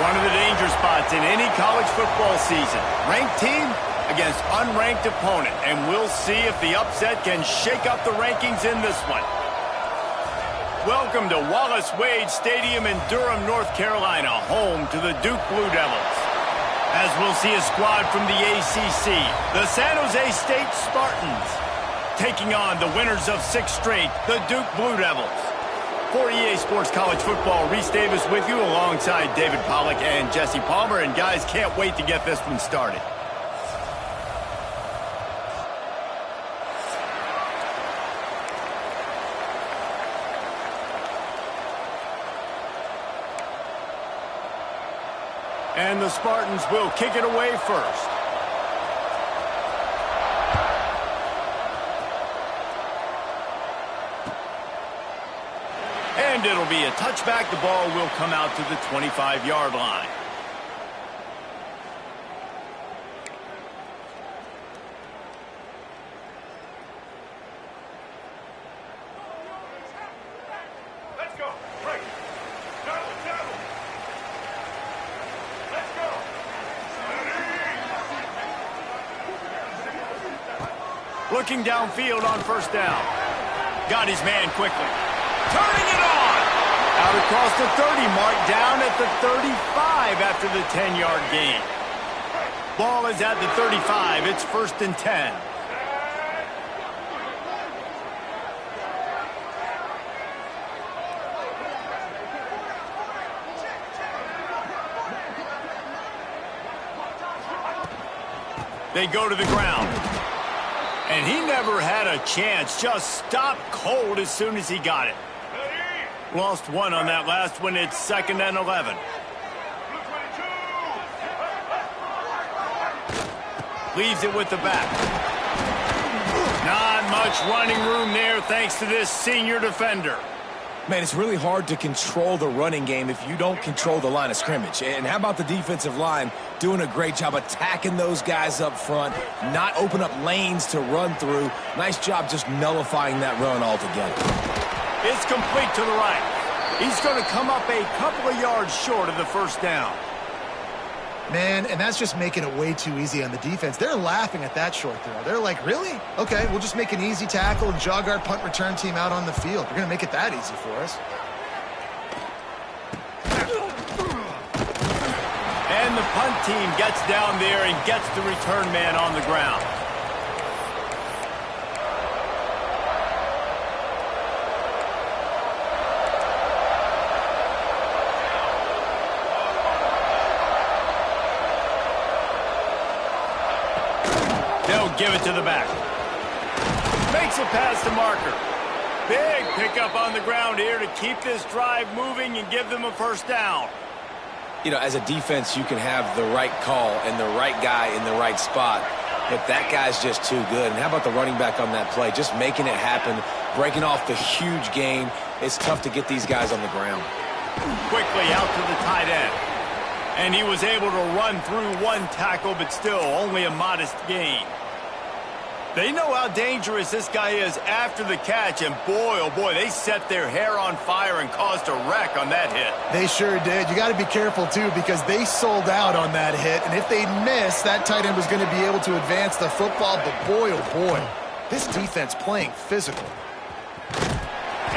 One of the danger spots in any college football season. Ranked team against unranked opponent. And we'll see if the upset can shake up the rankings in this one. Welcome to Wallace Wade Stadium in Durham, North Carolina, home to the Duke Blue Devils. As we'll see a squad from the ACC, the San Jose State Spartans, taking on the winners of 6 straight, the Duke Blue Devils. For EA Sports College Football, Reese Davis with you alongside David Pollack and Jesse Palmer. And guys, can't wait to get this one started. And the Spartans will kick it away first. And it'll be a touchback. The ball will come out to the 25-yard line. Let's go. Break. Double. Let's go. Looking downfield on first down. Got his man quickly. Turning it on. Out across the 30 mark, down at the 35 after the 10-yard gain. Ball is at the 35. It's 1st and 10. They go to the ground. And he never had a chance. Just stopped cold as soon as he got it. Lost one on that last one. It's 2nd and 11. Leaves it with the back. Not much running room there thanks to this senior defender. Man, it's really hard to control the running game if you don't control the line of scrimmage. And how about the defensive line doing a great job attacking those guys up front, not open up lanes to run through. Nice job just nullifying that run altogether. It's complete to the right. He's going to come up a couple of yards short of the first down. Man, and that's just making it way too easy on the defense. They're laughing at that short throw. They're like, really? Okay, we'll just make an easy tackle and jog our punt return team out on the field. We're going to make it that easy for us. And the punt team gets down there and gets the return man on the ground. They'll give it to the back. Makes it past the marker. Big pickup on the ground here to keep this drive moving and give them a first down. You know, as a defense, you can have the right call and the right guy in the right spot, but that guy's just too good. And how about the running back on that play? Just making it happen, breaking off the huge gain. It's tough to get these guys on the ground. Quickly out to the tight end. And he was able to run through one tackle, but still only a modest gain. They know how dangerous this guy is after the catch, and boy, oh boy, they set their hair on fire and caused a wreck on that hit. They sure did. You got to be careful, too, because they sold out on that hit, and if they miss, that tight end was going to be able to advance the football, but boy, oh boy, this defense playing physical.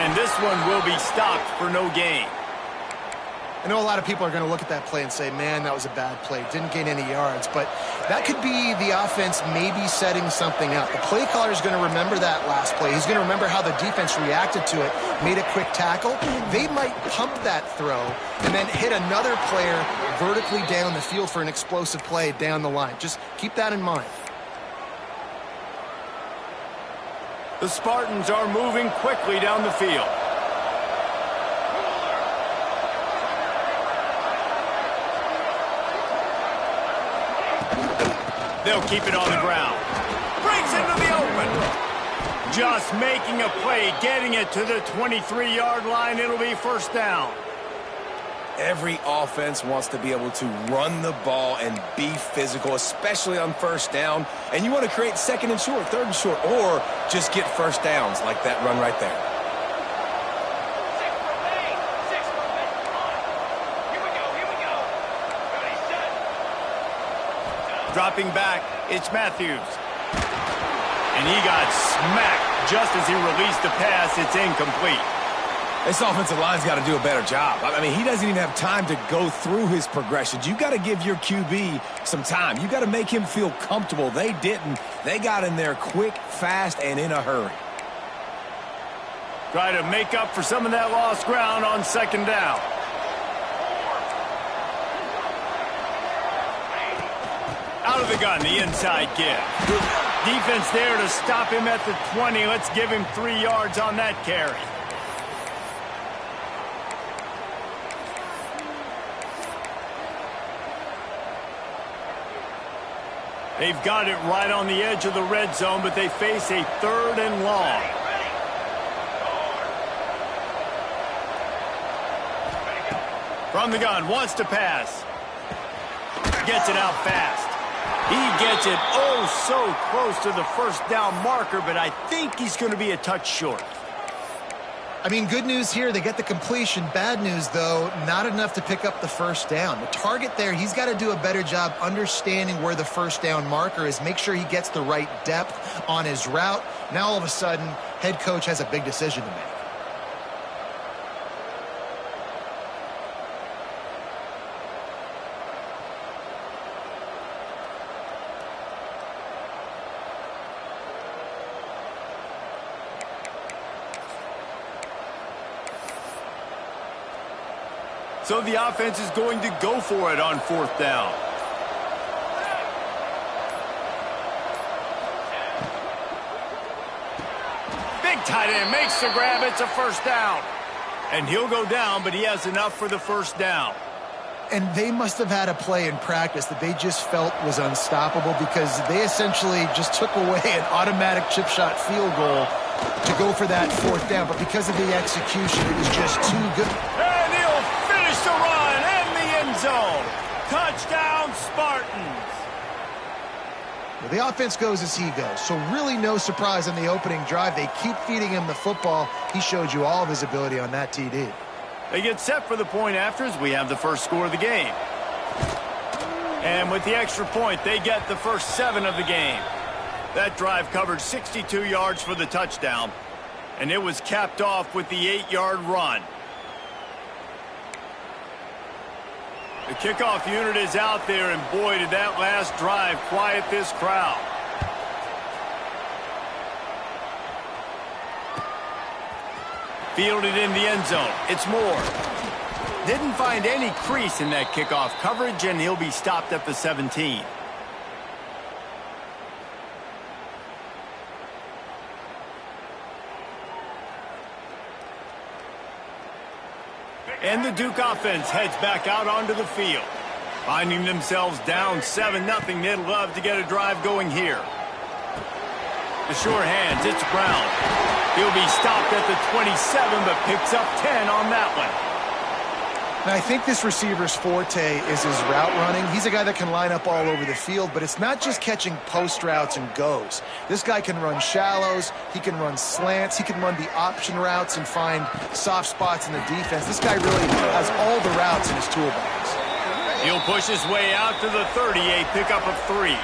And this one will be stopped for no gain. I know a lot of people are going to look at that play and say, man, that was a bad play. Didn't gain any yards. But that could be the offense maybe setting something up. The play caller is going to remember that last play. He's going to remember how the defense reacted to it, made a quick tackle. They might pump that throw and then hit another player vertically down the field for an explosive play down the line. Just keep that in mind. The Spartans are moving quickly down the field. They'll keep it on the ground. Breaks into the open. Just making a play, getting it to the 23-yard line. It'll be first down. Every offense wants to be able to run the ball and be physical, especially on first down. And you want to create 2nd and short, 3rd and short, or just get first downs like that run right there. Dropping back, it's Matthews. And he got smacked just as he released the pass. It's incomplete. This offensive line's got to do a better job. I mean, he doesn't even have time to go through his progressions. You got to give your QB some time. You got to make him feel comfortable. They didn't. They got in there quick, fast, and in a hurry. Try to make up for some of that lost ground on second down. Out of the gun, the inside give. Defense there to stop him at the 20. Let's give him 3 yards on that carry. They've got it right on the edge of the red zone, but they face a 3rd and long. From the gun, wants to pass. Gets it out fast. He gets it so close to the first down marker, but I think he's going to be a touch short. I mean, good news here, they get the completion. Bad news, though, not enough to pick up the first down. The target there, he's got to do a better job understanding where the first down marker is, make sure he gets the right depth on his route. Now, all of a sudden, head coach has a big decision to make. So the offense is going to go for it on 4th down. Big tight end makes the grab. It's a first down. And he'll go down, but he has enough for the first down. And they must have had a play in practice that they just felt was unstoppable because they essentially just took away an automatic chip shot field goal to go for that 4th down. But because of the execution, it was just too good. And he'll finish the run and the end zone. Touchdown, Spartans. Well, the offense goes as he goes, so really no surprise on the opening drive. They keep feeding him the football. He showed you all of his ability on that TD. They get set for the point after as we have the first score of the game. And with the extra point, they get the first 7 of the game. That drive covered 62 yards for the touchdown, and it was capped off with the 8-yard run. The kickoff unit is out there, and boy, did that last drive quiet this crowd. Fielded in the end zone. It's Moore. Didn't find any crease in that kickoff coverage, and he'll be stopped at the 17. And the Duke offense heads back out onto the field. Finding themselves down 7-0, they'd love to get a drive going here. The short hands, it's Brown. He'll be stopped at the 27, but picks up 10 on that one. Now, I think this receiver's forte is his route running. He's a guy that can line up all over the field, but it's not just catching post routes and goes. This guy can run shallows, he can run slants, he can run the option routes and find soft spots in the defense. This guy really has all the routes in his toolbox. He'll push his way out to the 38, pickup of 3.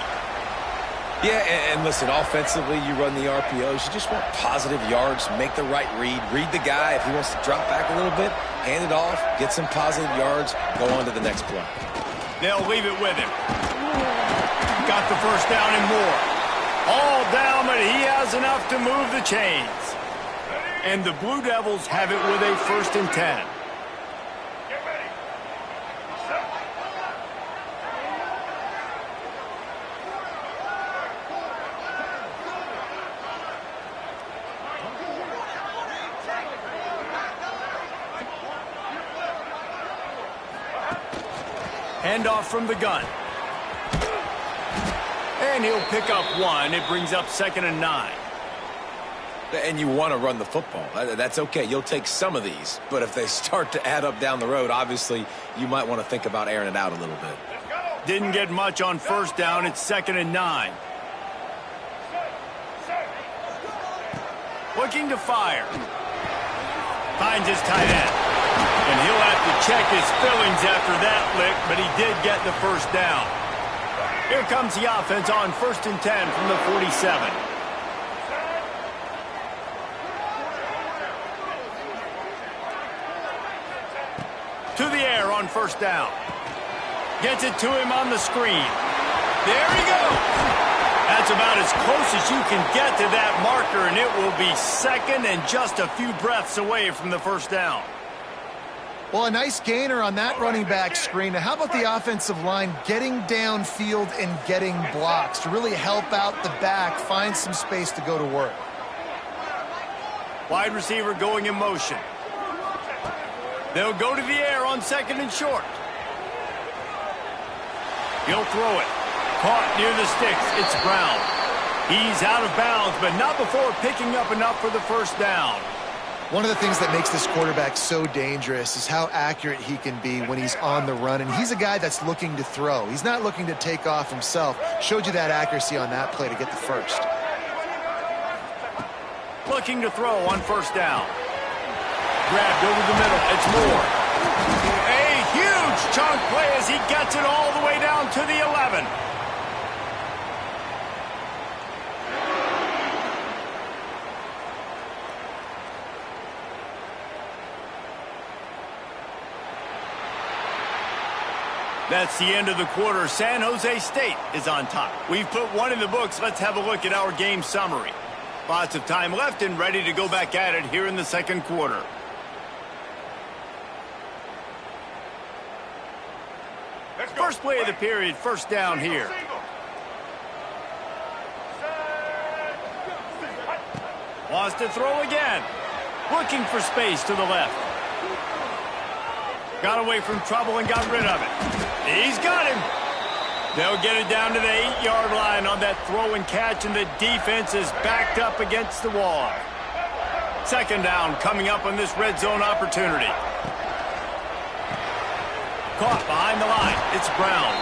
Yeah, and listen, offensively, you run the RPOs. You just want positive yards, make the right read the guy. If he wants to drop back a little bit, hand it off, get some positive yards, go on to the next play. They'll leave it with him. Got the first down and more. All down, but he has enough to move the chains. And the Blue Devils have it with a 1st and 10. Handoff from the gun. And he'll pick up 1. It brings up 2nd and 9. And you want to run the football. That's okay. You'll take some of these. But if they start to add up down the road, obviously, you might want to think about airing it out a little bit. Didn't get much on 1st down. It's 2nd and 9. Looking to fire. Finds his tight end. And he'll have to check his fillings after that lick, but he did get the first down. Here comes the offense on 1st and 10 from the 47. To the air on 1st down. Gets it to him on the screen. There he goes. That's about as close as you can get to that marker, and it will be 2nd and just a few breaths away from the 1st down. Well, a nice gainer on that running back screen. Now, how about the offensive line getting downfield and getting blocks to really help out the back, find some space to go to work? Wide receiver going in motion. They'll go to the air on 2nd and short. He'll throw it. Caught near the sticks. It's Brown. He's out of bounds, but not before picking up enough for the 1st down. One of the things that makes this quarterback so dangerous is how accurate he can be when he's on the run. And he's a guy that's looking to throw. He's not looking to take off himself. Showed you that accuracy on that play to get the 1st. Looking to throw on 1st down. Grabbed over the middle. It's Moore. A huge chunk play as he gets it all the way down to the 11. That's the end of the quarter. San Jose State is on top. We've put one in the books. Let's have a look at our game summary. Lots of time left and ready to go back at it here in the 2nd quarter. First play of the period, 1st down here. Wants to throw again. Looking for space to the left. Got away from trouble and got rid of it. He's got him. They'll get it down to the 8-yard line on that throw and catch, and the defense is backed up against the wall. 2nd down coming up on this red zone opportunity. Caught behind the line. It's Brown.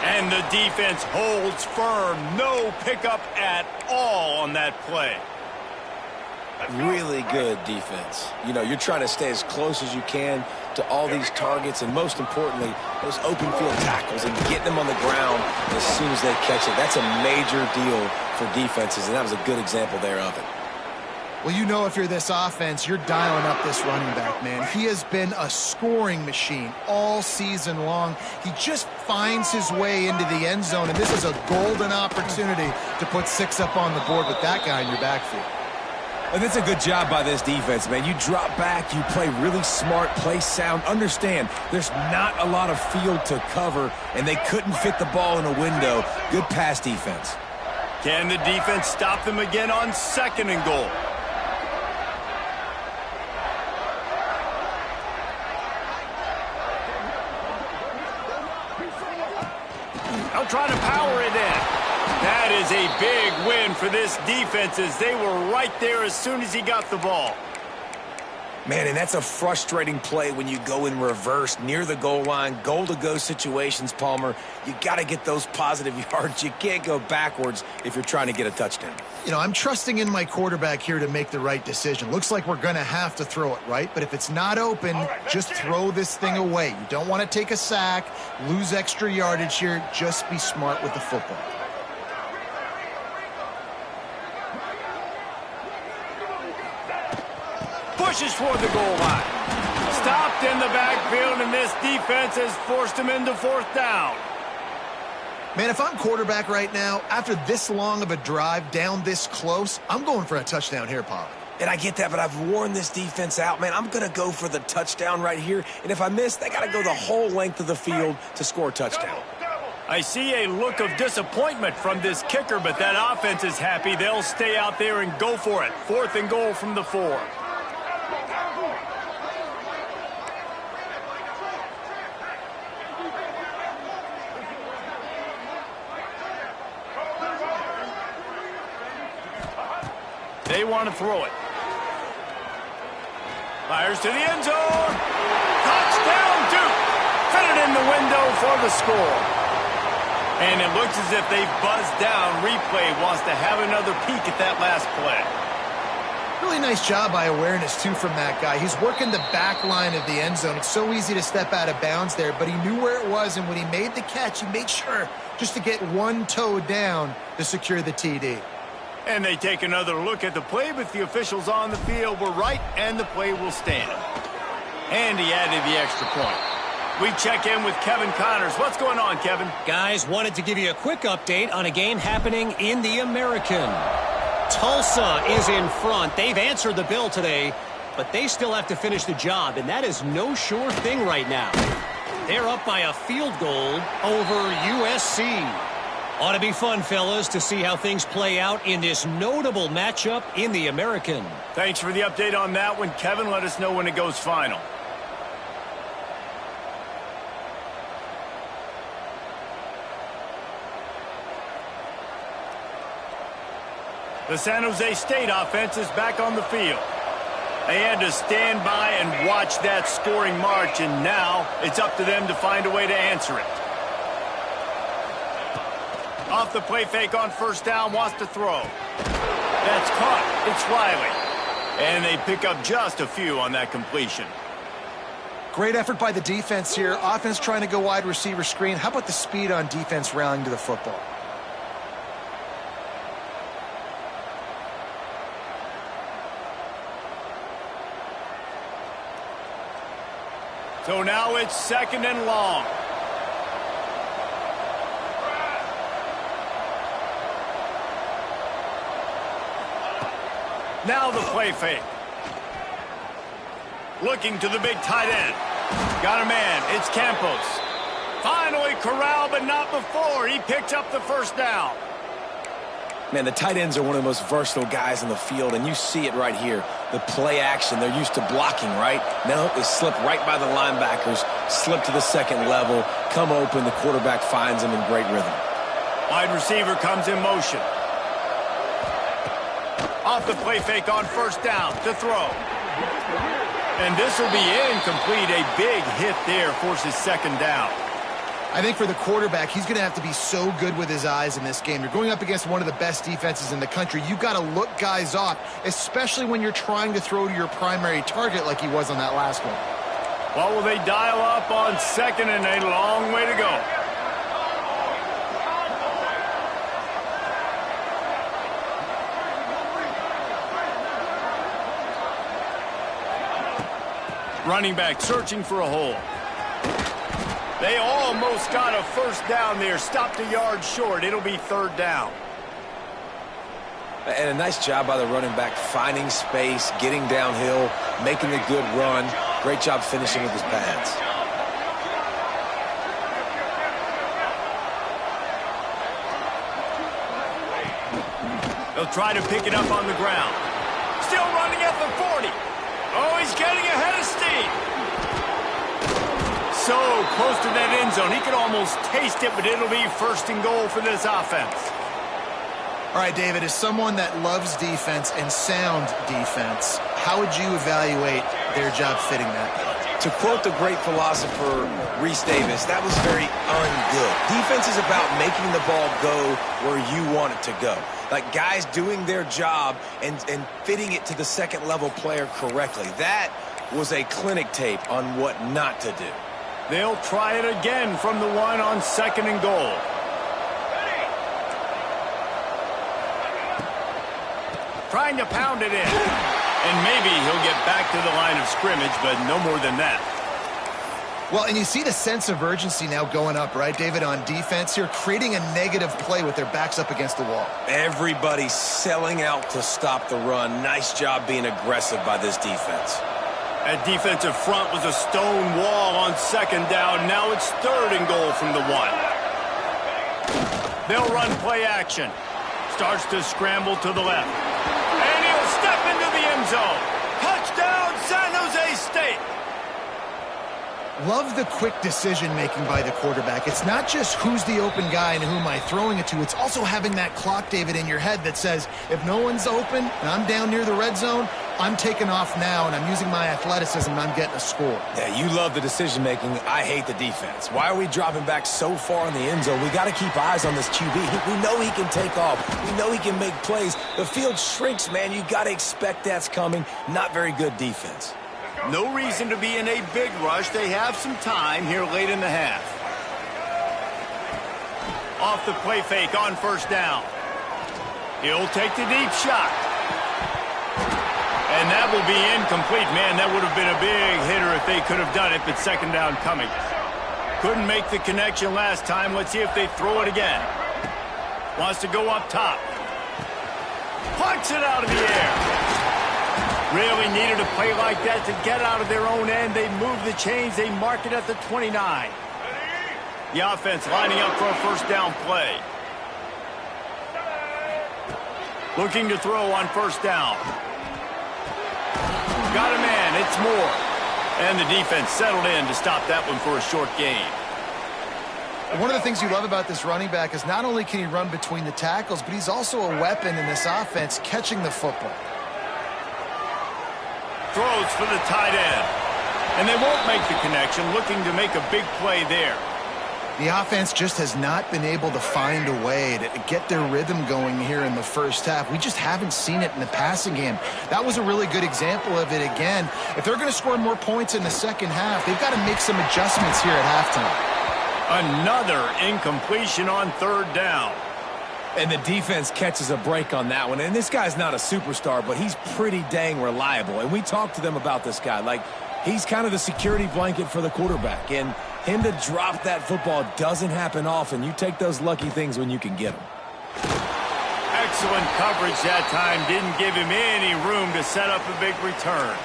And the defense holds firm. No pickup at all on that play. Really good defense. You know, you're trying to stay as close as you can to all these targets, and most importantly, those open field tackles and getting them on the ground as soon as they catch it. That's a major deal for defenses, and that was a good example there of it. Well, you know, if you're this offense, you're dialing up this running back, man. He has been a scoring machine all season long. He just finds his way into the end zone, and this is a golden opportunity to put 6 up on the board with that guy in your backfield. And that's a good job by this defense, man. You drop back, you play really smart, play sound. Understand, there's not a lot of field to cover, and they couldn't fit the ball in a window. Good pass defense. Can the defense stop them again on 2nd and goal? They'll try to power it in. That is a big win for this defense as they were right there as soon as he got the ball. Man, and that's a frustrating play when you go in reverse near the goal line, goal-to-go situations, Palmer. You got to get those positive yards. You can't go backwards if you're trying to get a touchdown. You know, I'm trusting in my quarterback here to make the right decision. Looks like we're going to have to throw it, right? But if it's not open, just throw this thing away. You don't want to take a sack, lose extra yardage here. Just be smart with the football. Pushes toward the goal line. Stopped in the backfield, and this defense has forced him into 4th down. Man, if I'm quarterback right now, after this long of a drive down this close, I'm going for a touchdown here, Paul. And I get that, but I've worn this defense out, man. I'm going to go for the touchdown right here. And if I miss, they got to go the whole length of the field to score a touchdown. I see a look of disappointment from this kicker, but that offense is happy. They'll stay out there and go for it. 4th and goal from the 4. They want to throw it. Fires to the end zone. Touchdown, Duke. Fit it in the window for the score. And it looks as if they've buzzed down. Replay wants to have another peek at that last play. Really nice job by awareness, too, from that guy. He's working the back line of the end zone. It's so easy to step out of bounds there, but he knew where it was, and when he made the catch, he made sure just to get one toe down to secure the TD. And they take another look at the play, but the officials on the field were right, and the play will stand. And he added the extra point. We check in with Kevin Connors. What's going on, Kevin? Guys, wanted to give you a quick update on a game happening in the American. Tulsa is in front. They've answered the bell today, but they still have to finish the job, and that is no sure thing right now. They're up by a field goal over USC. Ought to be fun, fellas, to see how things play out in this notable matchup in the American. Thanks for the update on that one, Kevin. Let us know when it goes final. The San Jose State offense is back on the field. They had to stand by and watch that scoring march, and now it's up to them to find a way to answer it. Off the play fake on first down, wants to throw. That's caught. It's Riley. And they pick up just a few on that completion. Great effort by the defense here. Offense trying to go wide receiver screen. How about the speed on defense rallying to the football? So now it's 2nd and long. Now the play fake. Looking to the big tight end. Got a man. It's Campos. Finally corralled, but not before. He picked up the first down. Man, the tight ends are one of the most versatile guys in the field, and you see it right here. The play action, they're used to blocking, right? Now they slip right by the linebackers, slip to the second level, come open, the quarterback finds them in great rhythm. Wide receiver comes in motion. Off the play fake on first down to throw. And this will be incomplete. A big hit there forces 2nd down. I think for the quarterback, he's going to have to be so good with his eyes in this game. You're going up against one of the best defenses in the country. You've got to look guys off, especially when you're trying to throw to your primary target like he was on that last one. Well, will they dial up on 2nd and a long way to go? Running back searching for a hole. They almost got a first down there. Stopped a yard short. It'll be 3rd down. And a nice job by the running back, finding space, getting downhill, making a good run. Great job finishing with his pads. They'll try to pick it up on the ground. Still running at the 40. Oh, he's getting ahead of steam. So close to that end zone. He could almost taste it, but it'll be 1st and goal for this offense. All right, David, as someone that loves defense and sound defense, how would you evaluate their job fitting that? To quote the great philosopher Reese Davis, that was very un-good. Defense is about making the ball go where you want it to go. Like guys doing their job and fitting it to the second-level player correctly. That was a clinic tape on what not to do. They'll try it again from the one on 2nd and goal. Trying to pound it in. And maybe he'll get back to the line of scrimmage, but no more than that. Well, and you see the sense of urgency now going up, right, David, on defense here, creating a negative play with their backs up against the wall. Everybody's selling out to stop the run. Nice job being aggressive by this defense. That defensive front was a stone wall on 2nd down. Now it's 3rd and goal from the 1. They'll run play action. Starts to scramble to the left. And he'll step into the end zone. Touchdown, San Jose State. Love the quick decision-making by the quarterback. It's not just who's the open guy and who am I throwing it to. It's also having that clock, David, in your head that says, if no one's open and I'm down near the red zone, I'm taking off now, and I'm using my athleticism, and I'm getting a score. Yeah, you love the decision-making. I hate the defense. Why are we dropping back so far in the end zone? We got to keep eyes on this QB. We know he can take off. We know he can make plays. The field shrinks, man. You got to expect that's coming. Not very good defense. No reason to be in a big rush. They have some time here late in the half. Off the play fake on first down. He'll take the deep shot. And that will be incomplete. Man, that would have been a big hitter if they could have done it, but second down coming. Couldn't make the connection last time. Let's see if they throw it again. Wants to go up top. Plucks it out of the air. Really needed a play like that to get out of their own end. They move the chains. They mark it at the 29. The offense lining up for a first down play. Looking to throw on first down. Got a man. It's Moore. And the defense settled in to stop that one for a short gain. One of the things you love about this running back is not only can he run between the tackles, but he's also a weapon in this offense catching the football. Throws for the tight end. And they won't make the connection, looking to make a big play there. The offense just has not been able to find a way to get their rhythm going here in the first half. We just haven't seen it in the passing game. That was a really good example of it again. If they're going to score more points in the second half, they've got to make some adjustments here at halftime. Another incompletion on third down. And the defense catches a break on that one. And this guy's not a superstar, but he's pretty dang reliable. And we talked to them about this guy. Like, he's kind of the security blanket for the quarterback. And him to drop that football doesn't happen often. You take those lucky things when you can get them. Excellent coverage that time. Didn't give him any room to set up a big return.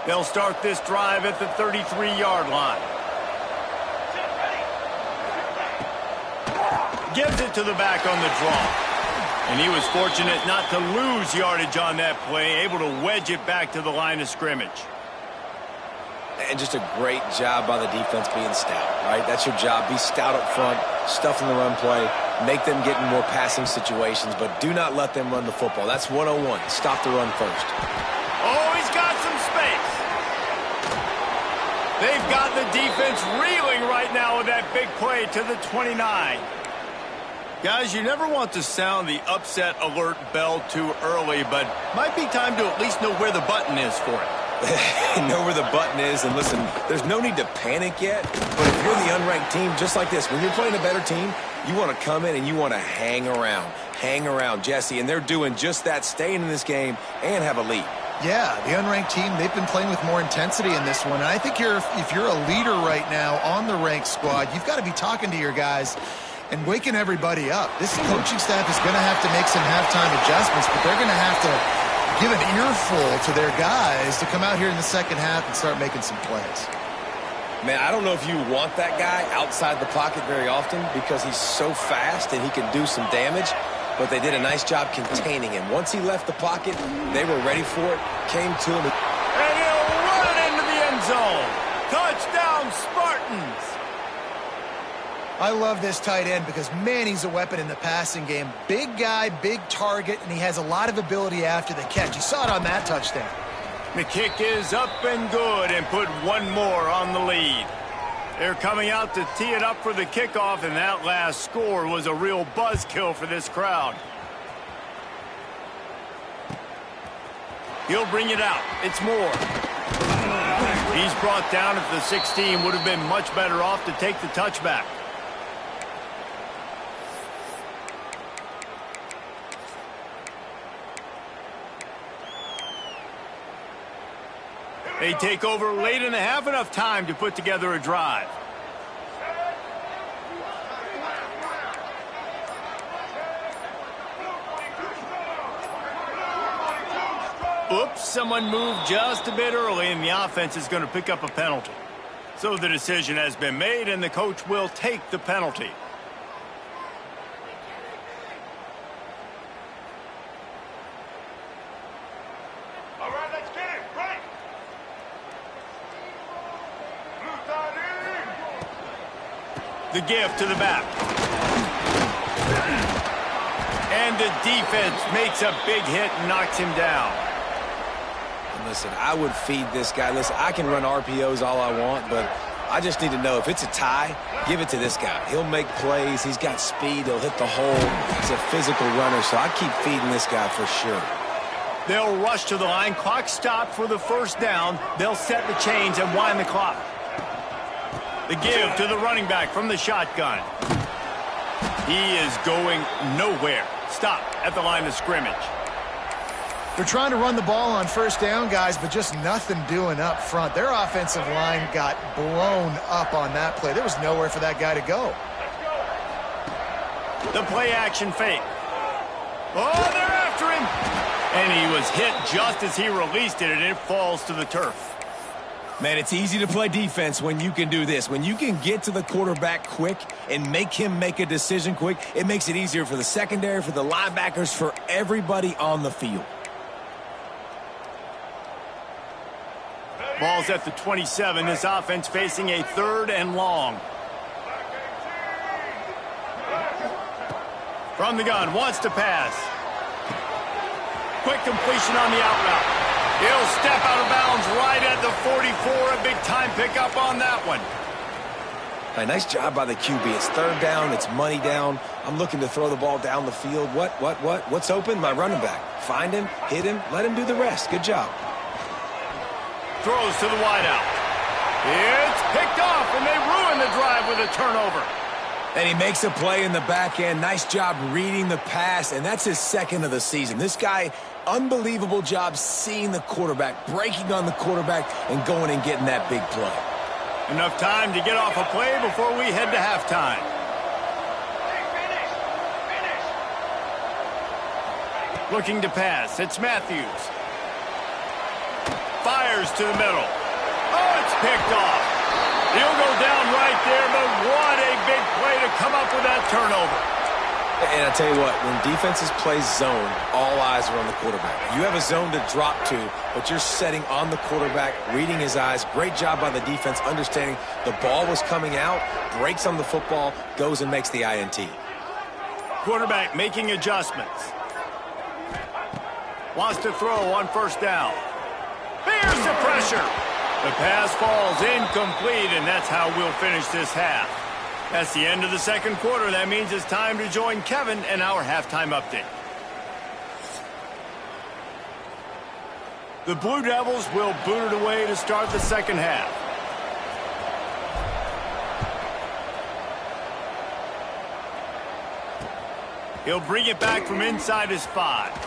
They'll start this drive at the 33-yard line. Gives it to the back on the draw. And he was fortunate not to lose yardage on that play, able to wedge it back to the line of scrimmage. And just a great job by the defense being stout, right? That's your job. Be stout up front, stuff in the run play, make them get in more passing situations, but do not let them run the football. That's 101. Stop the run first. Oh, he's got some space. They've got the defense reeling right now with that big play to the 29. Guys, you never want to sound the upset alert bell too early, but might be time to at least know where the button is for it. Know where the button is, and listen, there's no need to panic yet, but if you're the unranked team, just like this, when you're playing a better team, you want to come in and you want to hang around, Jesse, and they're doing just that, staying in this game and have a lead. Yeah, the unranked team, they've been playing with more intensity in this one, and I think if you're a leader right now on the ranked squad, you've got to be talking to your guys and waking everybody up. This coaching staff is going to have to make some halftime adjustments, but they're going to have to give an earful to their guys to come out here in the second half and start making some plays. Man, I don't know if you want that guy outside the pocket very often because he's so fast and he can do some damage, but they did a nice job containing him. Once he left the pocket, they were ready for it, came to him. And he'll run it into the end zone. Touchdown, Spartans. I love this tight end because, man, he's a weapon in the passing game. Big guy, big target, and he has a lot of ability after the catch. You saw it on that touchdown. The kick is up and good and put one more on the lead. They're coming out to tee it up for the kickoff, and that last score was a real buzzkill for this crowd. He'll bring it out. It's Moore. He's brought down at the 16. Would have been much better off to take the touchback. They take over late in the half, enough time to put together a drive. Oops, someone moved just a bit early, and the offense is going to pick up a penalty. So the decision has been made, and the coach will take the penalty. All right, let's get it. Right. Blue side in. The give to the back. And the defense makes a big hit and knocks him down. Listen, I would feed this guy. Listen, I can run RPOs all I want, but I just need to know if it's a tie, give it to this guy. He'll make plays. He's got speed. He'll hit the hole. He's a physical runner, so I keep feeding this guy for sure. They'll rush to the line. Clock stopped for the first down. They'll set the chains and wind the clock. The give to the running back from the shotgun. He is going nowhere. Stop at the line of scrimmage. They're trying to run the ball on first down, guys, but just nothing doing up front. Their offensive line got blown up on that play. There was nowhere for that guy to go. The play action fake. Oh, they're after him. And he was hit just as he released it, and it falls to the turf. Man, it's easy to play defense when you can do this. When you can get to the quarterback quick and make him make a decision quick, it makes it easier for the secondary, for the linebackers, for everybody on the field. Ball's at the 27. This offense facing a 3rd and long. From the gun, wants to pass. Quick completion on the out route. He'll step out of bounds right at the 44. A big-time pickup on that one. Hey, nice job by the QB. It's 3rd down. It's money down. I'm looking to throw the ball down the field. What's open? My running back. Find him, hit him, let him do the rest. Good job. Throws to the wideout. It's picked off, and they ruin the drive with a turnover. And he makes a play in the back end. Nice job reading the pass, and that's his 2nd of the season. This guy, unbelievable job seeing the quarterback, breaking on the quarterback, and going and getting that big play. Enough time to get off a play before we head to halftime. Looking to pass. It's Matthews. Fires to the middle. Oh, it's picked off. He'll go down right there, but what a big play to come up with that turnover. And I tell you what, when defenses play zone, all eyes are on the quarterback. You have a zone to drop to, but you're setting on the quarterback, reading his eyes. Great job by the defense, understanding the ball was coming out, breaks on the football, goes and makes the INT. Quarterback making adjustments. Wants to throw on first down. Here's the pressure. The pass falls incomplete, and that's how we'll finish this half. That's the end of the 2nd quarter. That means it's time to join Kevin and our halftime update. The Blue Devils will boot it away to start the 2nd half. He'll bring it back from inside his 5.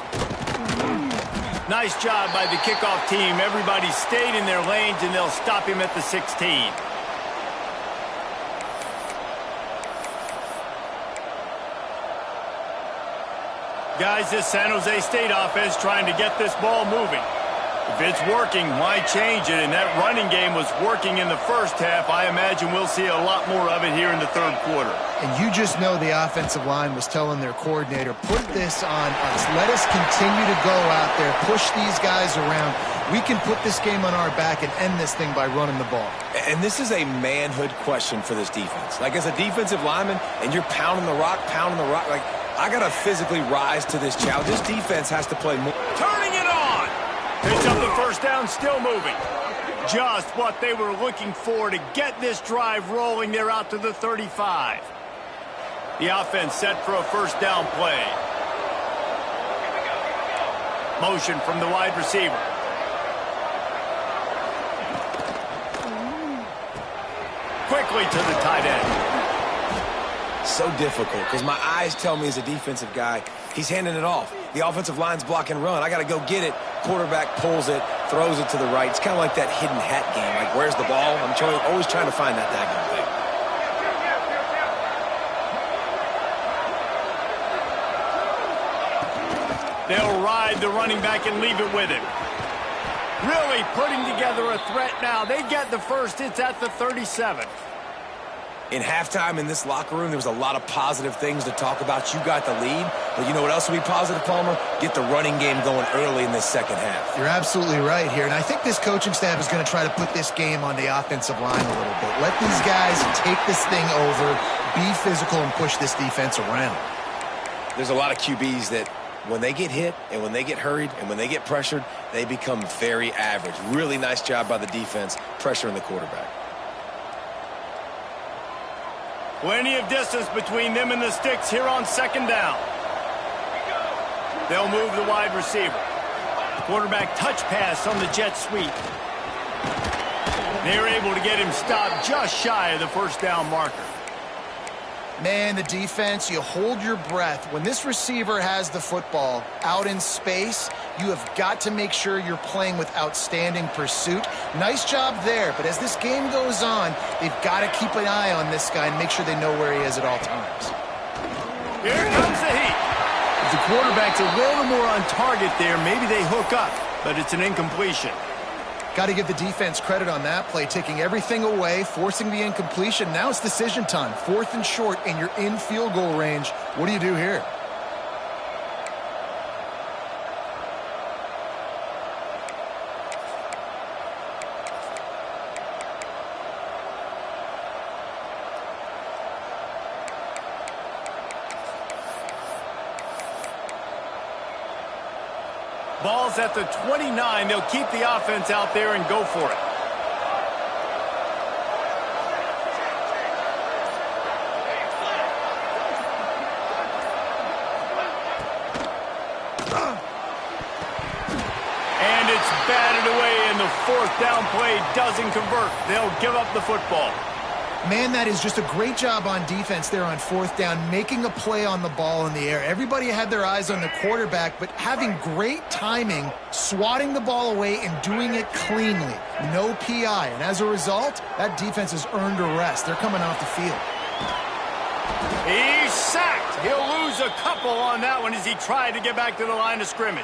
Nice job by the kickoff team. Everybody stayed in their lanes, and they'll stop him at the 16. Guys, this San Jose State offense trying to get this ball moving. If it's working, why change it? And that running game was working in the first half. I imagine we'll see a lot more of it here in the 3rd quarter. And you just know the offensive line was telling their coordinator, put this on us. Let us continue to go out there, push these guys around. We can put this game on our back and end this thing by running the ball. And this is a manhood question for this defense. Like, as a defensive lineman, and you're pounding the rock, like, I got to physically rise to this challenge. This defense has to play more. Turning it on. Picks up the first down, still moving. Just what they were looking for to get this drive rolling. They're out to the 35. The offense set for a first down play. Motion from the wide receiver. Quickly to the tight end. So difficult because my eyes tell me as a defensive guy, he's handing it off. The offensive line's block and run. I got to go get it. Quarterback pulls it, throws it to the right. It's kind of like that hidden hat game. Like, where's the ball? I'm always trying to find that daggone thing. They'll ride the running back and leave it with him. Really putting together a threat now. They get the first. It's at the 37. In halftime in this locker room, there was a lot of positive things to talk about. You got the lead, but you know what else will be positive, Palmer? Get the running game going early in this second half. You're absolutely right here, and I think this coaching staff is going to try to put this game on the offensive line a little bit. Let these guys take this thing over, be physical, and push this defense around. There's a lot of QBs that when they get hit and when they get hurried and when they get pressured, they become very average. Really nice job by the defense pressuring the quarterback. Plenty of distance between them and the sticks here on second down. They'll move the wide receiver. Quarterback touch pass on the jet sweep. They're able to get him stopped just shy of the first down marker. Man, the defense, you hold your breath. When this receiver has the football out in space, you have got to make sure you're playing with outstanding pursuit. Nice job there, but as this game goes on, they've got to keep an eye on this guy and make sure they know where he is at all times. Here comes the heat. If the quarterback's a little more on target there, maybe they hook up, but it's an incompletion. Got to give the defense credit on that play, taking everything away, forcing the incompletion. Now it's decision time. 4th and short, and you're in field goal range. What do you do here? Ball's at the 29. They'll keep the offense out there and go for it. And it's batted away, and the 4th down play doesn't convert. They'll give up the football. Man, that is just a great job on defense there on 4th down, making a play on the ball in the air. Everybody had their eyes on the quarterback, but having great timing, swatting the ball away, and doing it cleanly. No PI, and as a result, that defense has earned a rest. They're coming off the field. He's sacked. He'll lose a couple on that one as he tried to get back to the line of scrimmage.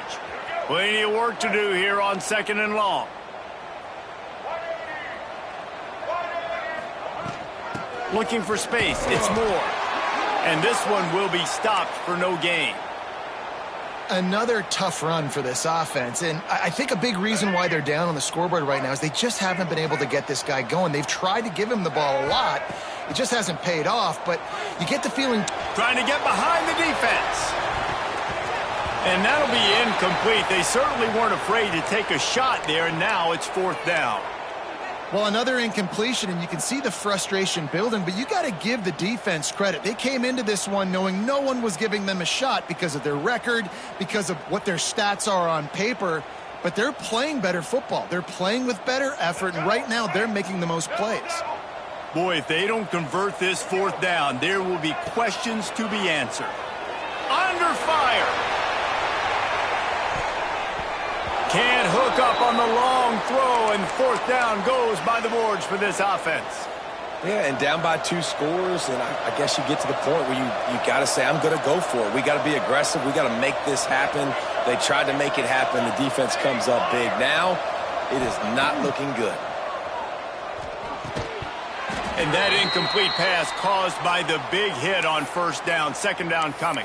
Plenty of work to do here on 2nd and long. Looking for space. It's Moore. And this one will be stopped for no gain. Another tough run for this offense, and I think a big reason why they're down on the scoreboard right now is they just haven't been able to get this guy going. They've tried to give him the ball a lot. It just hasn't paid off, but you get the feeling... Trying to get behind the defense. And that'll be incomplete. They certainly weren't afraid to take a shot there, and now it's 4th down. Well, another incompletion, and you can see the frustration building, but you got to give the defense credit. They came into this one knowing no one was giving them a shot because of their record, because of what their stats are on paper, but they're playing better football. They're playing with better effort, and right now they're making the most plays. Boy, if they don't convert this 4th down, there will be questions to be answered. Under fire. Can't hook up on the long throw, and 4th down goes by the boards for this offense. Yeah, and down by 2 scores, and I guess you get to the point where you got to say, I'm going to go for it. We got to be aggressive. We got to make this happen. They tried to make it happen. The defense comes up big. Now, it is not looking good. And that incomplete pass caused by the big hit on 1st down. 2nd down coming.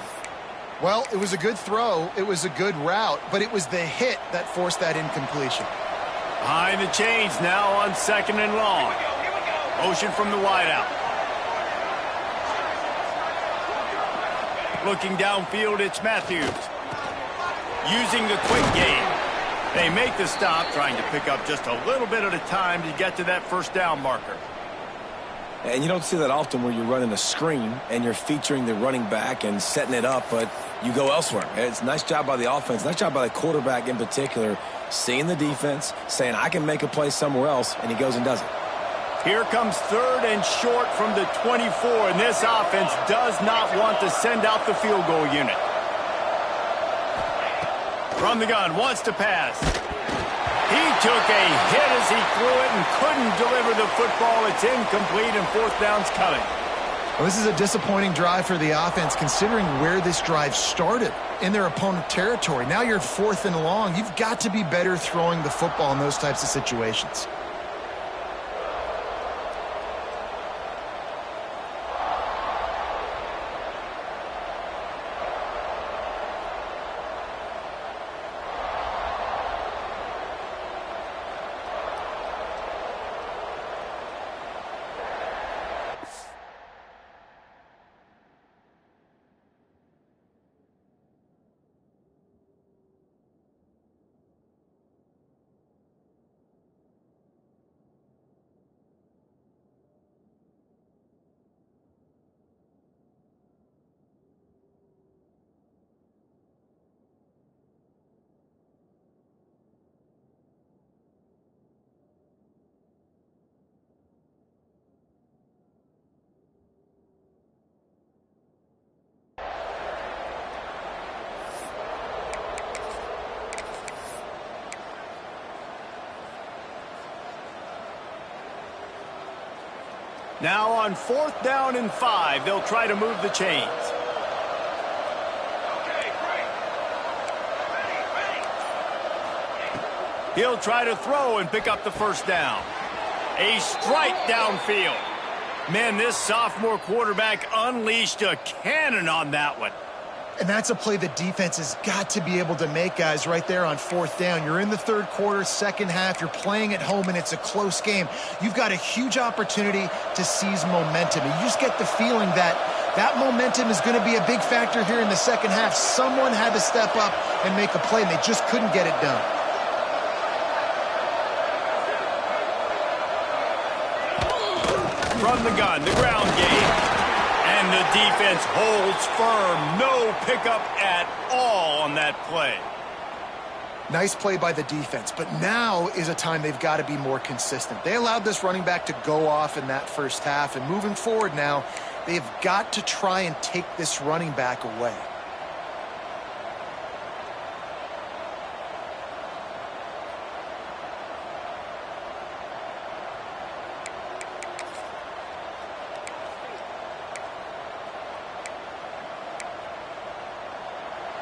Well, it was a good throw. It was a good route, but it was the hit that forced that incompletion. Behind the chains now on 2nd and long. Motion from the wideout. Looking downfield, it's Matthews. Using the quick game. They make the stop, trying to pick up just a little bit at a time to get to that 1st down marker. And you don't see that often where you're running a screen and you're featuring the running back and setting it up, but you go elsewhere. It's a nice job by the offense, nice job by the quarterback in particular, seeing the defense, saying, I can make a play somewhere else, and he goes and does it. Here comes 3rd and short from the 24, and this offense does not want to send out the field goal unit. From the gun, wants to pass. He took a hit as he threw it and couldn't deliver the football. It's incomplete, and 4th down's coming. Well, this is a disappointing drive for the offense considering where this drive started in their opponent territory. Now you're 4th and long. You've got to be better throwing the football in those types of situations. Now on 4th down and 5, they'll try to move the chains. Okay, great. Ready. He'll try to throw and pick up the first down. A strike downfield. Man, this sophomore quarterback unleashed a cannon on that one. And that's a play the defense has got to be able to make, guys, right there on 4th down. You're in the 3rd quarter, second half. You're playing at home, and it's a close game. You've got a huge opportunity to seize momentum. And you just get the feeling that that momentum is going to be a big factor here in the second half. Someone had to step up and make a play, and they just couldn't get it done. From the gun, the ground game. And the defense holds firm. No pickup at all on that play. Nice play by the defense, but now is a time they've got to be more consistent. They allowed this running back to go off in that first half, and moving forward now, they've got to try and take this running back away.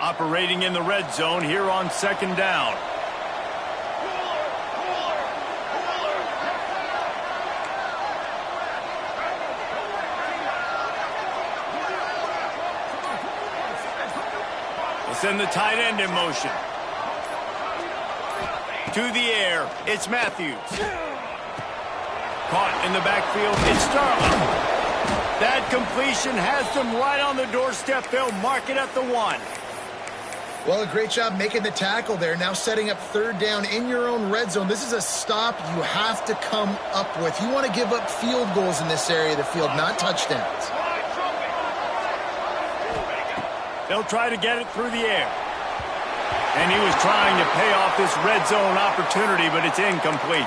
Operating in the red zone here on 2nd down. We'll send the tight end in motion. To the air, it's Matthews. Caught in the backfield, it's Starling. That completion has them right on the doorstep. They'll mark it at the 1. Well, a great job making the tackle there. Now setting up 3rd down in your own red zone. This is a stop you have to come up with. You want to give up field goals in this area of the field, not touchdowns. They'll try to get it through the air. And he was trying to pay off this red zone opportunity, but it's incomplete.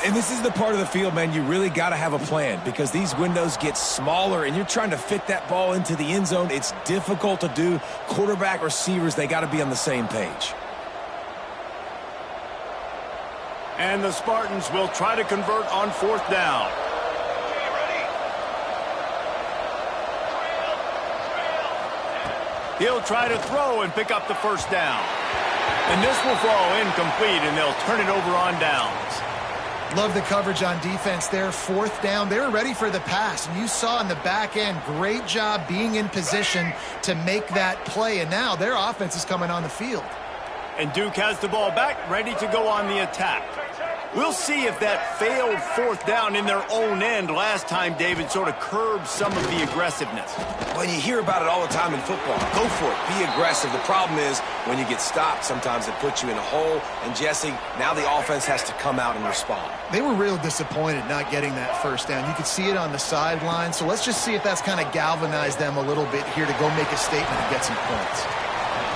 And this is the part of the field, man, you really got to have a plan because these windows get smaller and you're trying to fit that ball into the end zone. It's difficult to do. Quarterback, receivers, they got to be on the same page. And the Spartans will try to convert on 4th down. He'll try to throw and pick up the first down. And this will fall incomplete, and they'll turn it over on downs. Love the coverage on defense there. 4th down. They were ready for the pass. And you saw in the back end, great job being in position to make that play. And now their offense is coming on the field. And Duke has the ball back, ready to go on the attack. We'll see if that failed 4th down in their own end last time, David, sort of curbed some of the aggressiveness. Well, you hear about it all the time in football. Go for it. Be aggressive. The problem is when you get stopped, sometimes it puts you in a hole. And, Jesse, now the offense has to come out and respond. They were real disappointed not getting that first down. You could see it on the sideline. So let's just see if that's kind of galvanized them a little bit here to go make a statement and get some points.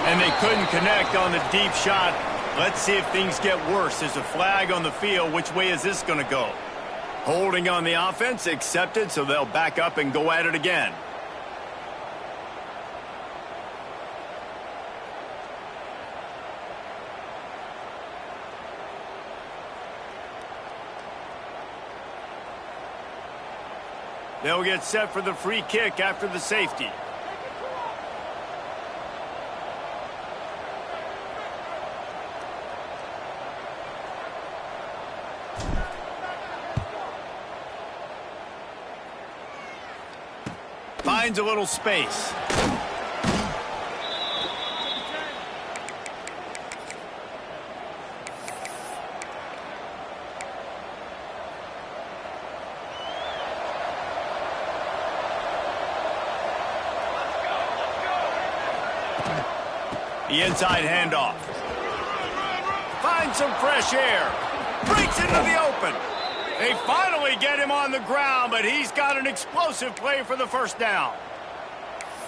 And they couldn't connect on the deep shot. Let's see if things get worse. There's a flag on the field. Which way is this going to go? Holding on the offense, accepted, so they'll back up and go at it again. They'll get set for the free kick after the safety. Finds a little space. The inside handoff. Finds some fresh air. Breaks into the open. They finally get him on the ground, but he's got an explosive play for the first down.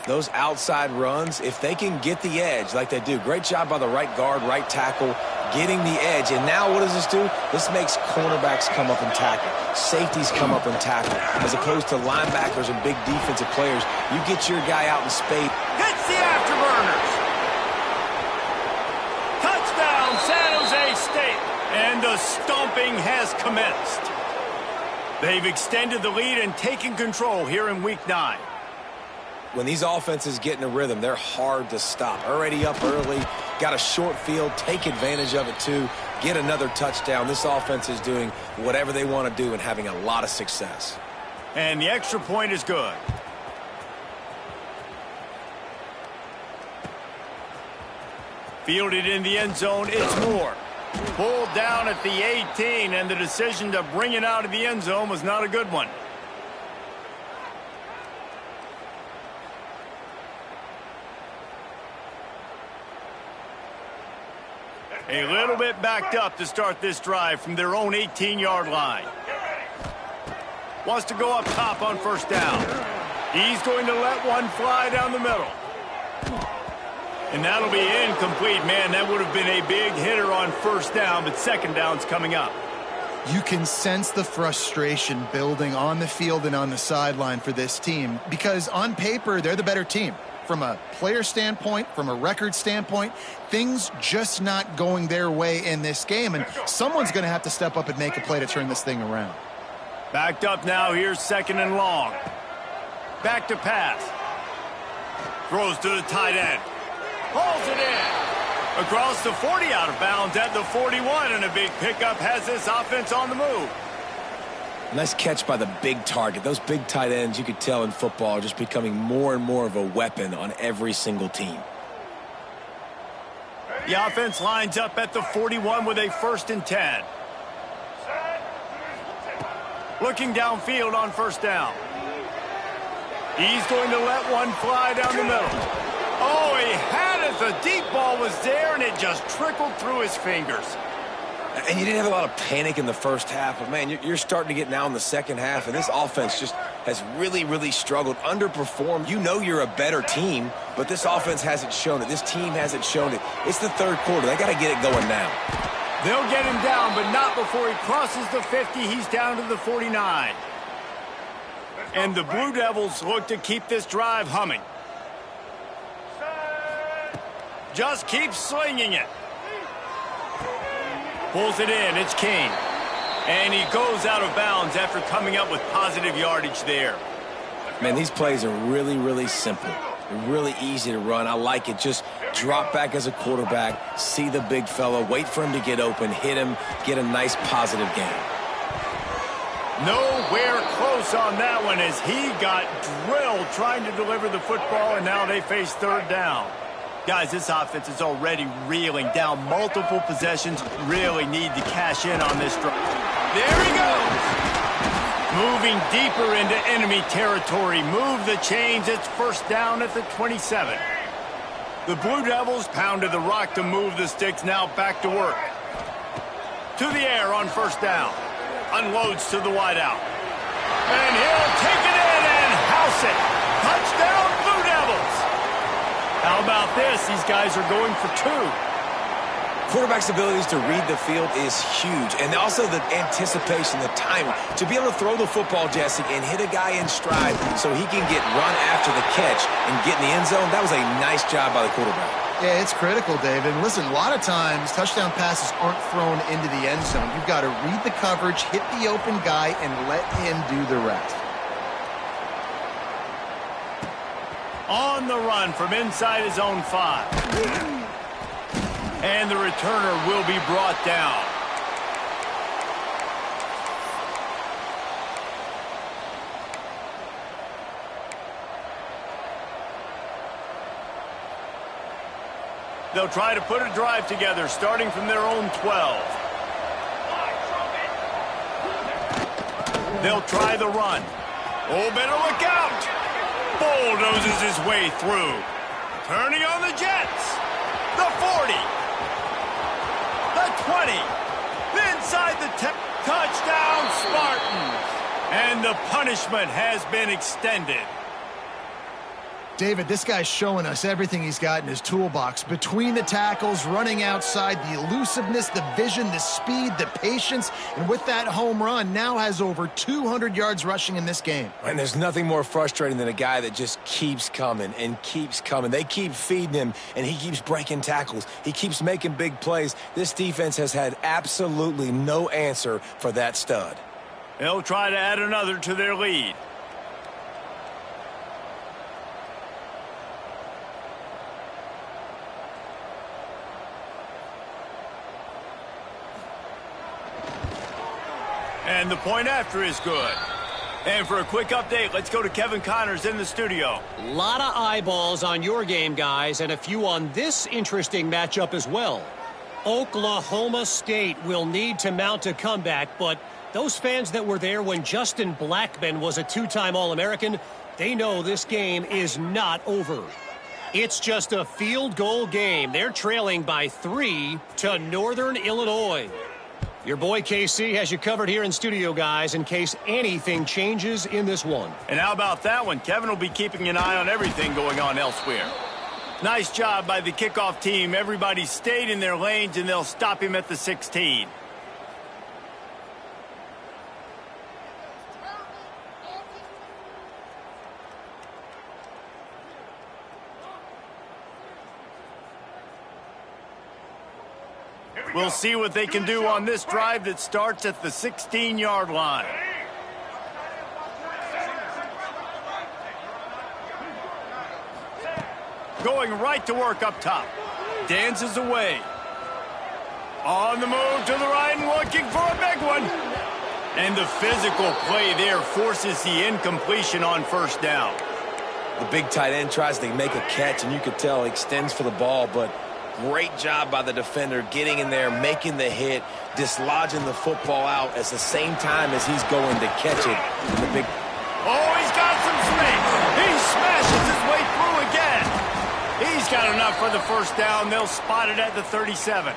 Those outside runs, if they can get the edge like they do, great job by the right guard, right tackle, getting the edge. And now what does this do? This makes cornerbacks come up and tackle. Safeties come up and tackle. As opposed to linebackers and big defensive players, you get your guy out in space. Hits the afterburners. Touchdown, San Jose State. And the stomping has commenced. They've extended the lead and taken control here in Week 9. When these offenses get in a rhythm, they're hard to stop. Already up early, got a short field, take advantage of it too, get another touchdown. This offense is doing whatever they want to do and having a lot of success. And the extra point is good. Fielded in the end zone, it's Moore. Pulled down at the 18, and the decision to bring it out of the end zone was not a good one. A little bit backed up to start this drive from their own 18-yard line. Wants to go up top on first down. He's going to let one fly down the middle. And that'll be incomplete. Man, that would have been a big hitter on first down, but second down's coming up. You can sense the frustration building on the field and on the sideline for this team because on paper, they're the better team. From a player standpoint, from a record standpoint, things just not going their way in this game, and someone's going to have to step up and make a play to turn this thing around. Backed up now, here's second and long. Back to pass. Throws to the tight end. Pulls it in. Across the 40, out of bounds at the 41, and a big pickup has this offense on the move. Nice catch by the big target. Those big tight ends, you could tell in football, are just becoming more and more of a weapon on every single team. The offense lines up at the 41 with a 1st and 10. Looking downfield on first down. He's going to let one fly down the middle. Oh, he had it. The deep ball was there, and it just trickled through his fingers. And you didn't have a lot of panic in the first half, but, man, you're starting to get now in the second half, and this offense just has really, really struggled, underperformed. You know you're a better team, but this offense hasn't shown it. This team hasn't shown it. It's the third quarter. They got to get it going now. They'll get him down, but not before he crosses the 50. He's down to the 49. And the Blue Devils look to keep this drive humming. Just keeps slinging it. Pulls it in. It's King. And he goes out of bounds after coming up with positive yardage there. Man, these plays are really, really simple. They're really easy to run. I like it. Just drop back as a quarterback, see the big fella, wait for him to get open, hit him, get a nice positive gain. Nowhere close on that one as he got drilled trying to deliver the football, and now they face third down. Guys, this offense is already reeling down multiple possessions. Really need to cash in on this drive. There he goes. Moving deeper into enemy territory. Move the chains. It's first down at the 27. The Blue Devils pounded the rock to move the sticks. Now back to work. To the air on first down. Unloads to the wideout. And he'll take it in and house it. Touchdown, Blue Devils. How about this? These guys are going for two. Quarterback's abilities to read the field is huge. And also the anticipation, the timing. To be able to throw the football, Jesse, and hit a guy in stride so he can get run after the catch and get in the end zone, that was a nice job by the quarterback. Yeah, it's critical, David. Listen, a lot of times touchdown passes aren't thrown into the end zone. You've got to read the coverage, hit the open guy, and let him do the rest. On the run from inside his own 5. And the returner will be brought down. They'll try to put a drive together, starting from their own 12. They'll try the run. Oh, better look out. Bulldozes his way through. Turning on the Jets. The 40. The 20. Inside the 10. Touchdown, Spartans. And the punishment has been extended. David, this guy's showing us everything he's got in his toolbox. Between the tackles, running outside, the elusiveness, the vision, the speed, the patience, and with that home run, now has over 200 yards rushing in this game. And there's nothing more frustrating than a guy that just keeps coming and keeps coming. They keep feeding him, and he keeps breaking tackles. He keeps making big plays. This defense has had absolutely no answer for that stud. They'll try to add another to their lead. And the point after is good. And for a quick update, let's go to Kevin Connors in the studio. A lot of eyeballs on your game, guys, and a few on this interesting matchup as well. Oklahoma State will need to mount a comeback, but those fans that were there when Justin Blackmon was a two-time All-American, they know this game is not over. It's just a field goal game. They're trailing by 3 to Northern Illinois. Your boy KC has you covered here in studio, guys, in case anything changes in this one. And how about that one? Kevin will be keeping an eye on everything going on elsewhere. Nice job by the kickoff team. Everybody stayed in their lanes, and they'll stop him at the 16. We'll see what they can do on this drive that starts at the 16-yard line. Going right to work up top. Dances away. On the move to the right and looking for a big one. And the physical play there forces the incompletion on first down. The big tight end tries to make a catch, and you could tell he extends for the ball, but great job by the defender getting in there, making the hit, dislodging the football out at the same time as he's going to catch it. The big... Oh, he's got some space. He smashes his way through again. He's got enough for the first down. They'll spot it at the 37.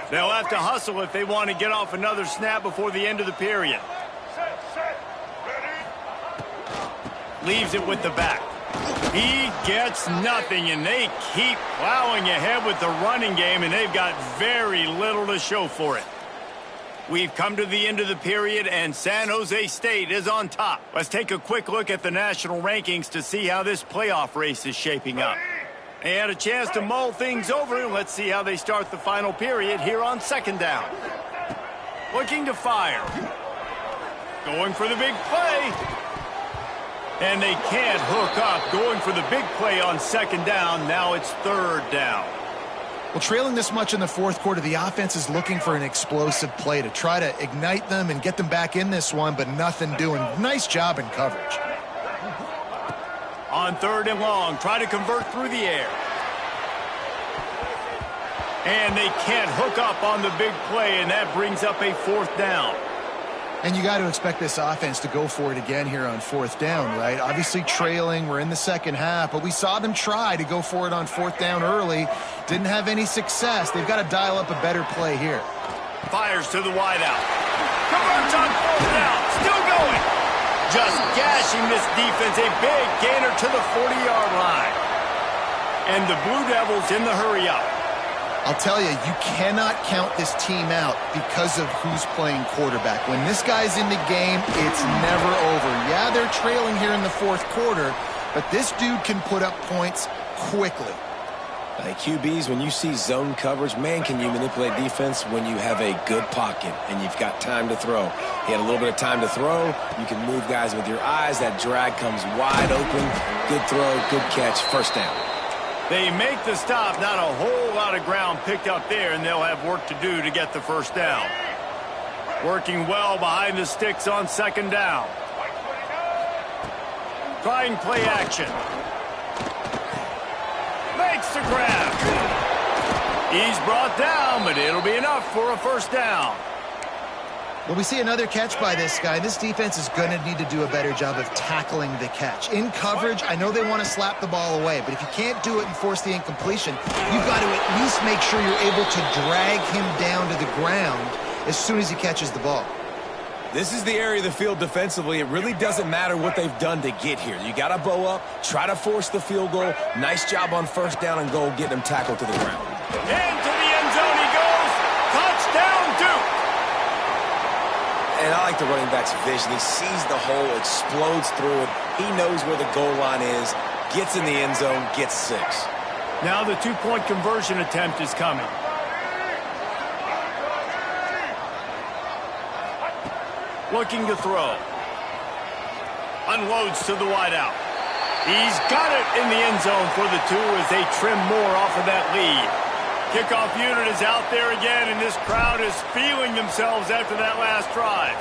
They'll have to hustle if they want to get off another snap before the end of the period. Leaves it with the back. He gets nothing, and they keep plowing ahead with the running game, and they've got very little to show for it. We've come to the end of the period, and San Jose State is on top. Let's take a quick look at the national rankings to see how this playoff race is shaping up. They had a chance to mull things over. Let's see how they start the final period here on second down. Looking to fire. Going for the big play. And they can't hook up. Going for the big play on second down. Now it's third down. Well, trailing this much in the fourth quarter, the offense is looking for an explosive play to try to ignite them and get them back in this one, but nothing doing. Nice job in coverage. On third and long, try to convert through the air. And they can't hook up on the big play, and that brings up a fourth down. And you got to expect this offense to go for it again here on fourth down, right? Obviously trailing, we're in the second half, but we saw them try to go for it on fourth down early. Didn't have any success. They've got to dial up a better play here. Fires to the wideout. Converts on fourth down. Still going. Just gashing this defense. A big gainer to the 40-yard line. And the Blue Devils in the hurry up. I'll tell you, you cannot count this team out because of who's playing quarterback. When this guy's in the game, it's never over. Yeah, they're trailing here in the fourth quarter, but this dude can put up points quickly. Like QBs, when you see zone coverage, man, can you manipulate defense when you have a good pocket and you've got time to throw. He had a little bit of time to throw. You can move guys with your eyes. That drag comes wide open. Good throw, good catch, first down. They make the stop. Not a whole lot of ground picked up there, and they'll have work to do to get the first down. Working well behind the sticks on second down. Trying play action. Makes the grab. He's brought down, but it'll be enough for a first down. Well, we see another catch by this guy. This defense is going to need to do a better job of tackling the catch. In coverage, I know they want to slap the ball away, but if you can't do it and force the incompletion, you've got to at least make sure you're able to drag him down to the ground as soon as he catches the ball. This is the area of the field defensively. It really doesn't matter what they've done to get here. You got to bow up, try to force the field goal. Nice job on first down and goal, getting him tackled to the ground. Into the end zone he goes. Touchdown, Duke. And I like the running back's vision. He sees the hole, explodes through it. He knows where the goal line is, gets in the end zone, gets 6. Now the two-point conversion attempt is coming. Looking to throw. Unloads to the wideout. He's got it in the end zone for the 2 as they trim more off of that lead. Kickoff unit is out there again, and this crowd is feeling themselves after that last drive.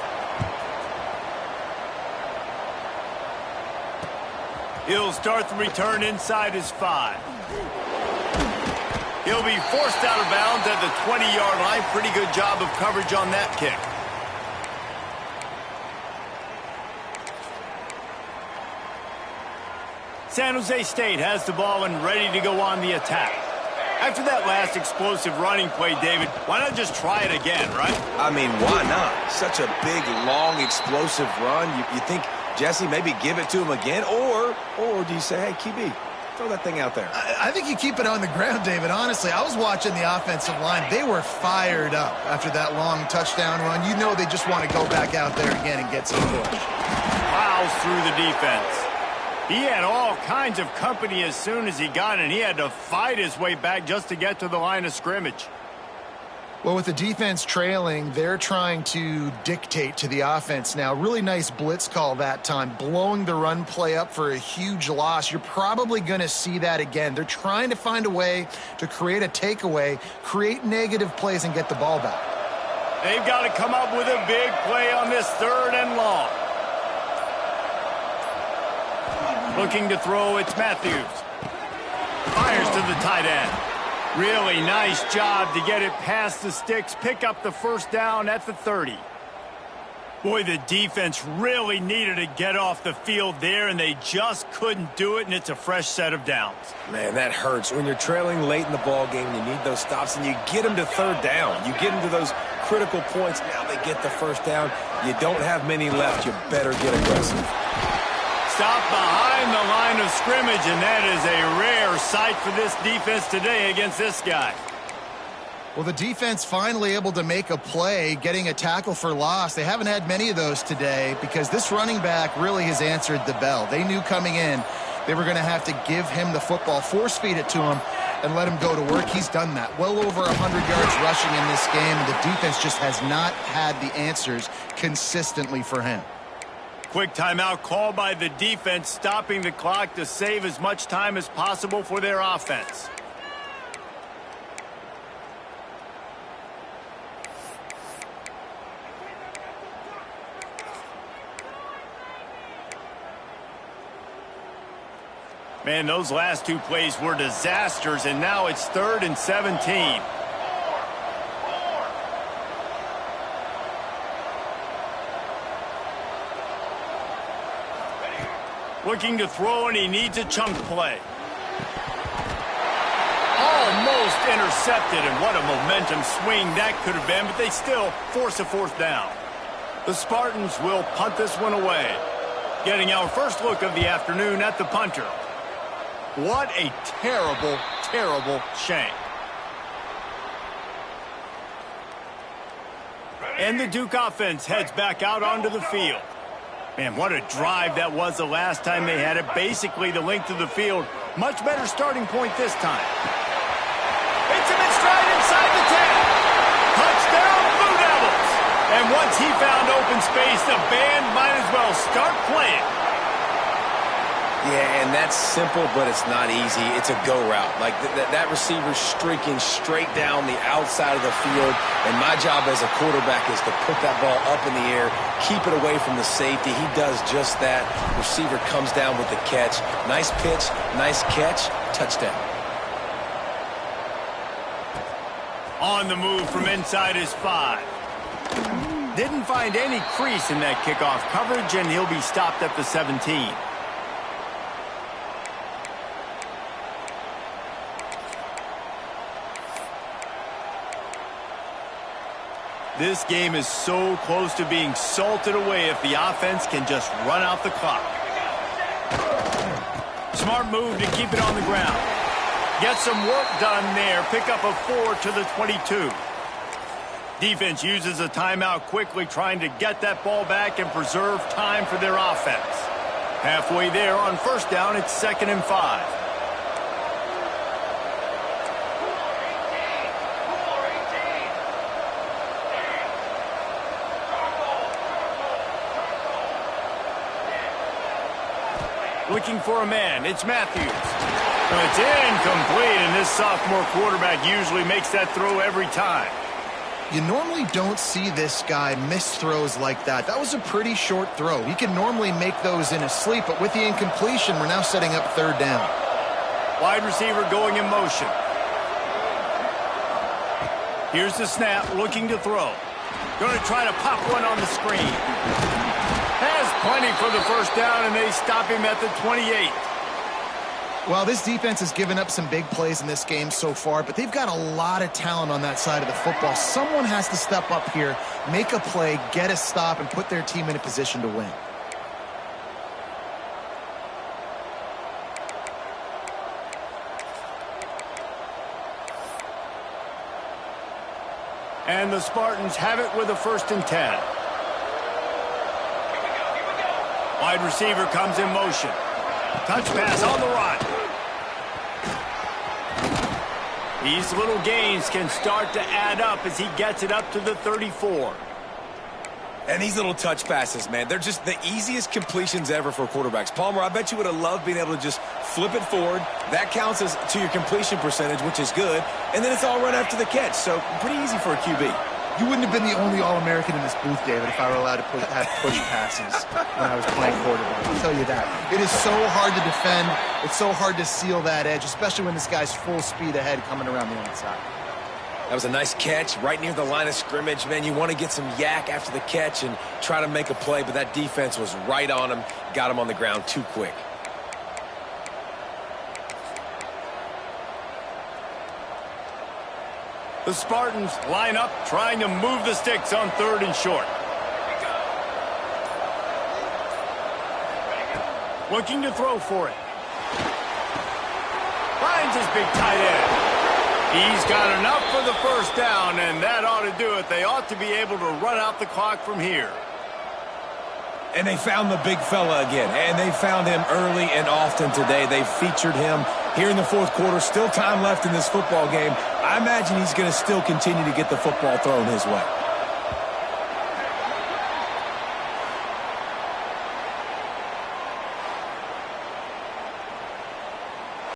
He'll start the return inside his 5. He'll be forced out of bounds at the 20-yard line. Pretty good job of coverage on that kick. San Jose State has the ball and ready to go on the attack. After that last explosive running play, David, why not just try it again, right? I mean, why not? Such a big, long, explosive run. You think, Jesse, maybe give it to him again? Or do you say, hey, QB, throw that thing out there? I think you keep it on the ground, David. Honestly, I was watching the offensive line. They were fired up after that long touchdown run. You know they just want to go back out there again and get some push. Plows through the defense. He had all kinds of company as soon as he got it. He had to fight his way back just to get to the line of scrimmage. Well, with the defense trailing, they're trying to dictate to the offense now. Really nice blitz call that time, blowing the run play up for a huge loss. You're probably going to see that again. They're trying to find a way to create a takeaway, create negative plays, and get the ball back. They've got to come up with a big play on this 3rd and long. Looking to throw, it's Matthews. Fires to the tight end. Really nice job to get it past the sticks, pick up the first down at the 30. Boy, the defense really needed to get off the field there, and they just couldn't do it, and it's a fresh set of downs. Man, that hurts. When you're trailing late in the ball game, you need those stops, and you get them to 3rd down. You get them to those critical points. Now they get the first down. You don't have many left. You better get aggressive. Stop behind the line of scrimmage, and that is a rare sight for this defense today against this guy. Well, the defense finally able to make a play, getting a tackle for loss. They haven't had many of those today because this running back really has answered the bell. They knew coming in they were going to have to give him the football, force feed it to him, and let him go to work. He's done that. Well over 100 yards rushing in this game, and the defense just has not had the answers consistently for him. Quick timeout call by the defense, stopping the clock to save as much time as possible for their offense. Man, those last 2 plays were disasters, and now it's 3rd and 17. Looking to throw, and he needs a chunk play. Almost intercepted, and what a momentum swing that could have been, but they still force a 4th down. The Spartans will punt this one away. Getting our first look of the afternoon at the punter. What a terrible, terrible shank. And the Duke offense heads back out onto the field. Man, what a drive that was the last time they had it. Basically the length of the field. Much better starting point this time. It's him in stride inside the 10. Touchdown, Blue Devils. And once he found open space, the band might as well start playing. Yeah, and that's simple, but it's not easy. It's a go route. Like, that receiver's streaking straight down the outside of the field, and my job as a quarterback is to put that ball up in the air, keep it away from the safety. He does just that. Receiver comes down with the catch. Nice pitch, nice catch, touchdown. On the move from inside his 5. Didn't find any crease in that kickoff coverage, and he'll be stopped at the 17. This game is so close to being salted away if the offense can just run out the clock. Smart move to keep it on the ground. Get some work done there. Pick up a 4 to the 22. Defense uses a timeout quickly, trying to get that ball back and preserve time for their offense. Halfway there on first down, it's 2nd and 5. Looking for a man. It's Matthews. It's incomplete, and this sophomore quarterback usually makes that throw every time. You normally don't see this guy miss throws like that. That was a pretty short throw. He can normally make those in his sleep, but with the incompletion, we're now setting up 3rd down. Wide receiver going in motion. Here's the snap, looking to throw. Going to try to pop one on the screen. Has plenty for the first down, and they stop him at the 28. Well, this defense has given up some big plays in this game so far, but they've got a lot of talent on that side of the football. Someone has to step up here, make a play, get a stop, and put their team in a position to win. And the Spartans have it with a 1st and 10. Wide receiver comes in motion. Touch pass on the run. These little gains can start to add up as he gets it up to the 34. And these little touch passes, man, they're just the easiest completions ever for quarterbacks. Palmer, I bet you would have loved being able to just flip it forward. That counts as to your completion percentage, which is good. And then it's all run after the catch, so pretty easy for a QB. You wouldn't have been the only All-American in this booth, David, if I were allowed to have push passes when I was playing quarterback. I'll tell you that. It is so hard to defend. It's so hard to seal that edge, especially when this guy's full speed ahead coming around the outside. That was a nice catch right near the line of scrimmage. Man, you want to get some yak after the catch and try to make a play, but that defense was right on him, got him on the ground too quick. The Spartans line up, trying to move the sticks on 3rd and short. Looking to throw for it. Finds his big tight end. He's got enough for the first down, and that ought to do it. They ought to be able to run out the clock from here. And they found the big fella again, and they found him early and often today. They featured him here in the 4th quarter. Still time left in this football game. I imagine he's going to still continue to get the football thrown his way.